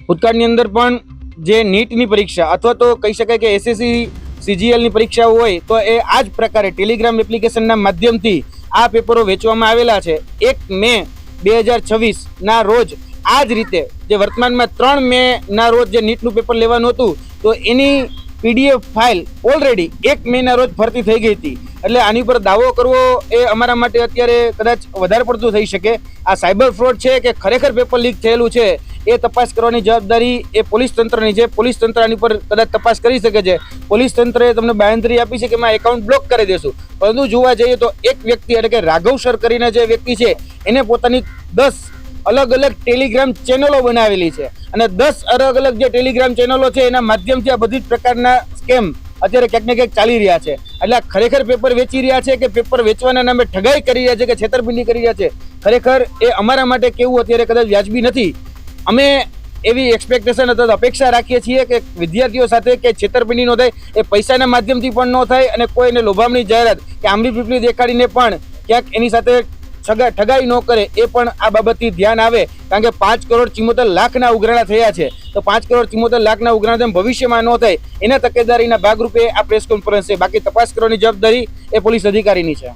ભૂતકાળની અંદર પણ જે નીટની પરીક્ષા અથવા તો કહી શકાય કે એસએસસી સીજીએલની પરીક્ષાઓ હોય તો એ આ જ પ્રકારે ટેલિગ્રામ એપ્લિકેશનના માધ્યમથી આ પેપરો વેચવામાં આવેલા છે. 1 મે 2026ના રોજ આ જ રીતે જે વર્તમાનમાં 3 મેના રોજ જે નીટનું પેપર લેવાનું હતું તો એની પીડીએફ ફાઇલ ઓલરેડી 1 મેના રોજ ભરતી થઈ ગઈ હતી. એટલે આની પર દાવો કરવો એ અમારા માટે અત્યારે કદાચ વધારે પડતું થઈ શકે. આ સાયબર ફ્રોડ છે કે ખરેખર પેપર લીક થયેલું છે એ તપાસ કરવાની જવાબદારી એ પોલીસ તંત્રની છે. પોલીસ તંત્ર આની પર કદાચ તપાસ કરી શકે છે. પોલીસ તંત્રએ તમને બાંયધરી આપી છે કે મેં એકાઉન્ટ બ્લોક કરી દેશું, પરંતુ જોવા જઈએ તો એક વ્યક્તિ એટલે કે રાઘવ સર કરીને જે વ્યક્તિ છે એને પોતાની 10 અલગ અલગ ટેલિગ્રામ ચેનલો બનાવેલી છે અને 10 અલગ અલગ જે ટેલિગ્રામ ચેનલો છે એના માધ્યમથી આ બધી જ પ્રકારના સ્કેમ અત્યારે ક્યાંક ને ક્યાંક ચાલી રહ્યા છે. એટલે ખરેખર પેપર વેચી રહ્યા છે કે પેપર વેચવાના નામે ઠગાઈ કરી રહ્યા છે કે છેતરપિંડી કરી રહ્યા છે, ખરેખર એ અમારા માટે કેવું અત્યારે કદાચ વ્યાજબી નથી. અમે એવી એક્સપેક્ટેશન અથવા અપેક્ષા રાખીએ છીએ કે વિદ્યાર્થીઓ સાથે કે છેતરપિંડી ન થાય, એ પૈસાના માધ્યમથી પણ ન થાય અને કોઈને લોભામણી જાહેરાત કે આંબલી પીપલી દેખાડીને પણ ક્યાંક એની સાથે ઠગાઈ ન કરે એ પણ આ બાબતથી ધ્યાન આવે. કારણ કે 5,74,00,000ના ઉઘરાણા થયા છે, તો 5,74,00,000ના ઉઘરાણા ભવિષ્યમાં ન થાય એના તકેદારીના ભાગરૂપે આ પ્રેસ કોન્ફરન્સ છે. બાકી તપાસ કરવાની જવાબદારી એ પોલીસ અધિકારીની છે.